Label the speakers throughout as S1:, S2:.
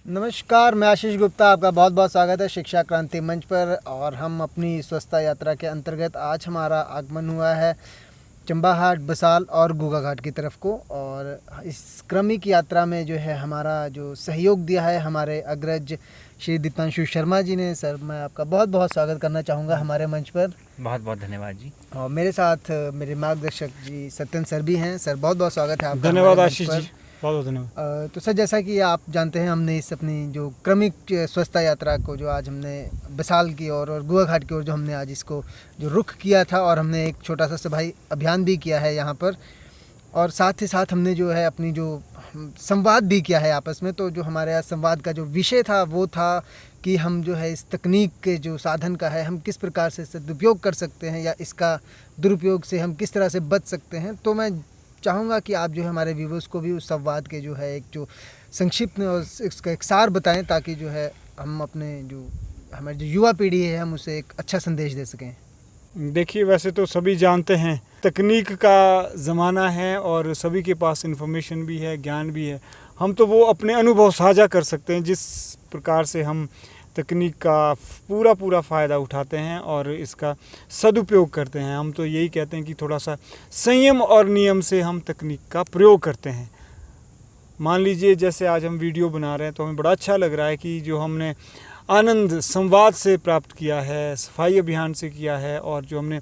S1: नमस्कार, मैं आशीष गुप्ता। आपका बहुत बहुत स्वागत है शिक्षा क्रांति मंच पर। और हम अपनी स्वच्छता यात्रा के अंतर्गत आज हमारा आगमन हुआ है चंबाहाट, बसाल और गोगा घाट की तरफ को। और इस क्रमिक यात्रा में जो है हमारा जो सहयोग दिया है हमारे अग्रज श्री दीपांशु शर्मा जी ने। सर, मैं आपका बहुत बहुत स्वागत करना चाहूँगा हमारे मंच पर।
S2: बहुत बहुत धन्यवाद जी।
S1: और मेरे साथ मेरे मार्गदर्शक जी सत्यन सर भी हैं। सर, बहुत बहुत स्वागत है आपका।
S3: धन्यवाद आशीष जी, बहुत बहुत धन्यवाद।
S1: तो सर, जैसा कि आप जानते हैं, हमने इस अपनी जो क्रमिक स्वच्छता यात्रा को जो आज हमने बसाल की ओर और गोगा घाट की ओर जो हमने आज इसको जो रुख किया था, और हमने एक छोटा सा सफाई अभियान भी किया है यहाँ पर। और साथ ही साथ हमने जो है अपनी जो संवाद भी किया है आपस में। तो जो हमारे यहाँ संवाद का जो विषय था वो था कि हम जो है इस तकनीक के जो साधन का है हम किस प्रकार से सदुपयोग कर सकते हैं, या इसका दुरुपयोग से हम किस तरह से बच सकते हैं। तो मैं चाहूँगा कि आप जो है हमारे व्यूवर्स को भी उस संवाद के जो है एक जो संक्षिप्त में और इसका एक सार बताएं, ताकि जो है हम अपने जो हमारी जो युवा पीढ़ी है हम उसे एक अच्छा संदेश दे सकें।
S3: देखिए, वैसे तो सभी जानते हैं तकनीक का ज़माना है और सभी के पास इन्फॉर्मेशन भी है, ज्ञान भी है। हम तो वो अपने अनुभव साझा कर सकते हैं जिस प्रकार से हम तकनीक का पूरा फ़ायदा उठाते हैं और इसका सदुपयोग करते हैं। हम तो यही कहते हैं कि थोड़ा सा संयम और नियम से हम तकनीक का प्रयोग करते हैं। मान लीजिए, जैसे आज हम वीडियो बना रहे हैं तो हमें बड़ा अच्छा लग रहा है कि जो हमने आनंद संवाद से प्राप्त किया है, सफाई अभियान से किया है, और जो हमने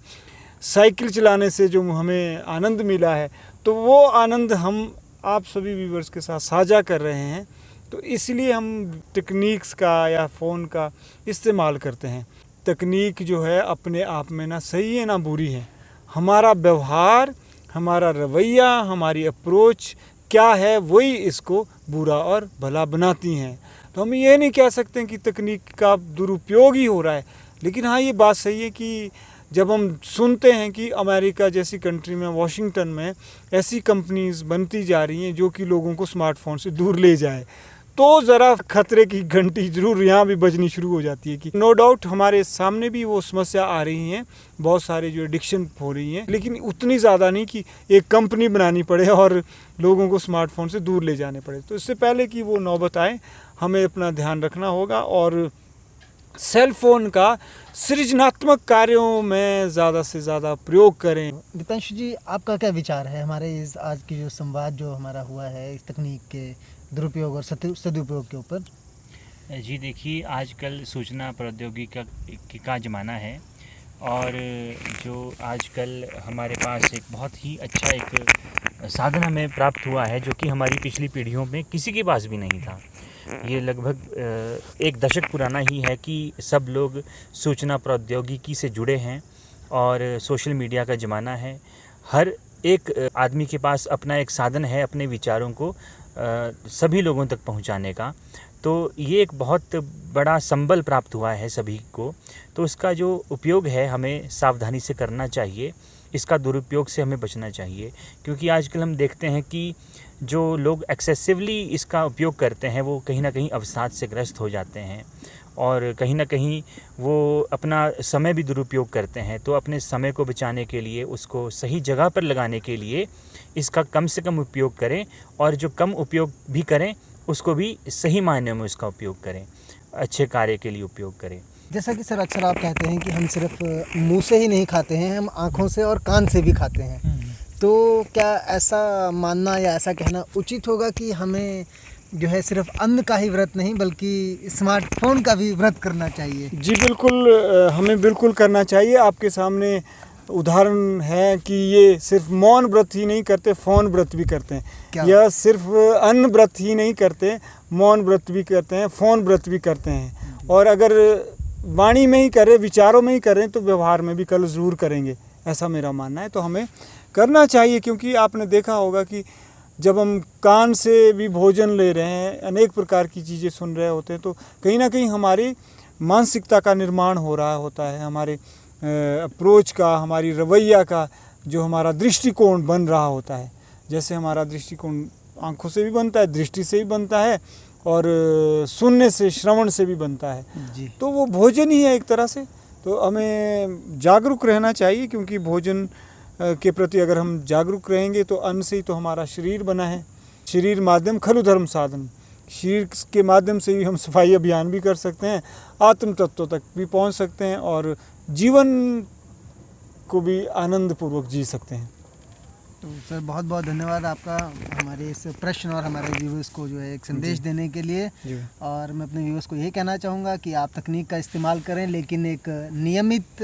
S3: साइकिल चलाने से जो हमें आनंद मिला है, तो वो आनंद हम आप सभी व्यूवर्स के साथ साझा कर रहे हैं। तो इसलिए हम टेक्निक्स का या फ़ोन का इस्तेमाल करते हैं। तकनीक जो है अपने आप में ना सही है ना बुरी है। हमारा व्यवहार, हमारा रवैया, हमारी अप्रोच क्या है, वही इसको बुरा और भला बनाती हैं। तो हम ये नहीं कह सकते कि तकनीक का दुरुपयोग ही हो रहा है। लेकिन हाँ, ये बात सही है कि जब हम सुनते हैं कि अमेरिका जैसी कंट्री में, वॉशिंगटन में ऐसी कंपनीज बनती जा रही हैं जो कि लोगों को स्मार्टफोन से दूर ले जाए, तो ज़रा खतरे की घंटी ज़रूर यहाँ भी बजनी शुरू हो जाती है कि नो डाउट हमारे सामने भी वो समस्या आ रही हैं, बहुत सारे जो एडिक्शन हो रही हैं, लेकिन उतनी ज़्यादा नहीं कि एक कंपनी बनानी पड़े और लोगों को स्मार्टफोन से दूर ले जाने पड़े। तो इससे पहले कि वो नौबत आए, हमें अपना ध्यान रखना होगा और सेल फ़ोन का सृजनात्मक कार्यों में ज़्यादा से ज़्यादा प्रयोग करें।
S1: दीपांशु जी, आपका क्या विचार है हमारे इस आज की जो संवाद जो हमारा हुआ है इस तकनीक के दुरुपयोग और सदुपयोग के ऊपर?
S2: जी देखिए, आजकल सूचना प्रौद्योगिकी का ज़माना है, और जो आजकल हमारे पास एक बहुत ही अच्छा एक साधन हमें प्राप्त हुआ है जो कि हमारी पिछली पीढ़ियों में किसी के पास भी नहीं था। ये लगभग एक दशक पुराना ही है कि सब लोग सूचना प्रौद्योगिकी से जुड़े हैं, और सोशल मीडिया का ज़माना है। हर एक आदमी के पास अपना एक साधन है अपने विचारों को सभी लोगों तक पहुंचाने का। तो ये एक बहुत बड़ा संबल प्राप्त हुआ है सभी को। तो इसका जो उपयोग है हमें सावधानी से करना चाहिए, इसका दुरुपयोग से हमें बचना चाहिए। क्योंकि आजकल हम देखते हैं कि जो लोग एक्सेसिवली इसका उपयोग करते हैं वो कहीं ना कहीं अवसाद से ग्रस्त हो जाते हैं, और कहीं ना कहीं वो अपना समय भी दुरुपयोग करते हैं। तो अपने समय को बचाने के लिए, उसको सही जगह पर लगाने के लिए इसका कम से कम उपयोग करें, और जो कम उपयोग भी करें उसको भी सही मायने में उसका उपयोग करें, अच्छे कार्य के लिए उपयोग करें।
S1: जैसा कि सर अक्सर आप कहते हैं कि हम सिर्फ मुंह से ही नहीं खाते हैं, हम आँखों से और कान से भी खाते हैं। तो क्या ऐसा मानना या ऐसा कहना उचित होगा कि हमें जो है सिर्फ अन्न का ही व्रत नहीं बल्कि स्मार्टफोन का भी व्रत करना चाहिए?
S3: जी बिल्कुल, हमें बिल्कुल करना चाहिए। आपके सामने उदाहरण है कि ये सिर्फ मौन व्रत ही नहीं करते, फ़ोन व्रत भी करते हैं। यह सिर्फ अन्न व्रत ही नहीं करते, मौन व्रत भी करते हैं, फ़ोन व्रत भी करते हैं। और अगर वाणी में ही करें, विचारों में ही करें, तो व्यवहार में भी कल ज़रूर करेंगे, ऐसा मेरा मानना है। तो हमें करना चाहिए, क्योंकि आपने देखा होगा कि जब हम कान से भी भोजन ले रहे हैं, अनेक प्रकार की चीज़ें सुन रहे होते हैं, तो कहीं ना कहीं हमारी मानसिकता का निर्माण हो रहा होता है, हमारे अप्रोच का, हमारी रवैया का, जो हमारा दृष्टिकोण बन रहा होता है। जैसे हमारा दृष्टिकोण आँखों से भी बनता है, दृष्टि से भी बनता है, और सुनने से, श्रवण से भी बनता है
S1: जी।
S3: तो वो भोजन ही है एक तरह से। तो हमें जागरूक रहना चाहिए, क्योंकि भोजन के प्रति अगर हम जागरूक रहेंगे तो अन्न से ही तो हमारा शरीर बना है। शरीर माध्यम खलु धर्म साधन, शरीर के माध्यम से भी हम सफाई अभियान भी कर सकते हैं, आत्म तत्व तक भी पहुंच सकते हैं और जीवन को भी आनंदपूर्वक जी सकते हैं।
S1: तो सर बहुत बहुत धन्यवाद आपका हमारे इस प्रश्न और हमारे व्यूवर्स को जो है एक संदेश देने के लिए। और मैं अपने व्यूवर्स को यही कहना चाहूँगा कि आप तकनीक का इस्तेमाल करें, लेकिन एक नियमित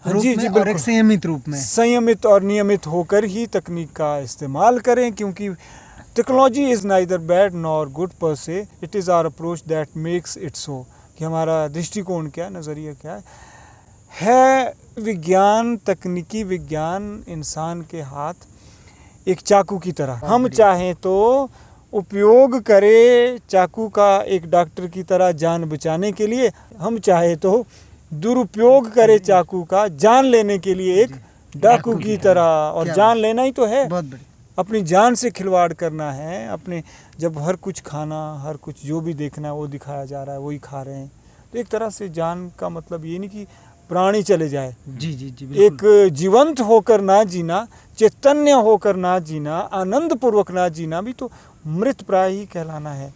S1: रूप में और एक संयमित रूप में।
S3: संयमित और नियमित होकर ही तकनीक का इस्तेमाल करें, क्योंकि technology is neither bad nor good per se, it is our approach that makes it so. कि हमारा दृष्टिकोण क्या, नज़रिया क्या है विज्ञान, तकनीकी विज्ञान इंसान के हाथ एक चाकू की तरह। हम चाहें तो उपयोग करें चाकू का एक डॉक्टर की तरह जान बचाने के लिए, हम चाहे तो दुरुपयोग करें चाकू का जान लेने के लिए एक डाकू की तरह। और जान लेना ही तो है,
S1: बहुत बढ़िया।
S3: अपनी जान से खिलवाड़ करना है। अपने जब हर कुछ खाना, हर कुछ जो भी देखना है वो दिखाया जा रहा है, वही खा रहे हैं, तो एक तरह से जान का मतलब ये नहीं कि प्राणी चले जाए।
S1: जी जी जी,
S3: एक जीवंत होकर ना जीना, चैतन्य होकर ना जीना, आनंद पूर्वक ना जीना भी तो मृत प्राय ही कहलाना है,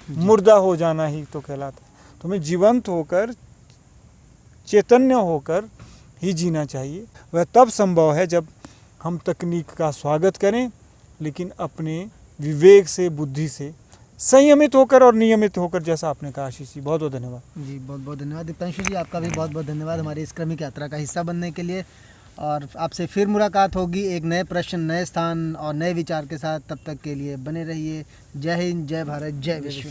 S3: मुर्दा हो जाना ही तो कहलाता है। तो हमें जीवंत होकर, चैतन्य होकर ही जीना चाहिए। वह तब संभव है जब हम तकनीक का स्वागत करें, लेकिन अपने विवेक से, बुद्धि से संयमित होकर और नियमित होकर, जैसा आपने कहा आशीष जी। बहुत बहुत धन्यवाद
S1: जी, बहुत बहुत धन्यवाद दीप्तांशु जी, आपका भी बहुत बहुत धन्यवाद हमारी इस क्रमिक यात्रा का हिस्सा बनने के लिए। और आपसे फिर मुलाकात होगी एक नए प्रश्न, नए स्थान और नए विचार के साथ। तब तक के लिए बने रहिए। जय हिंद, जय भारत, जय विश्व।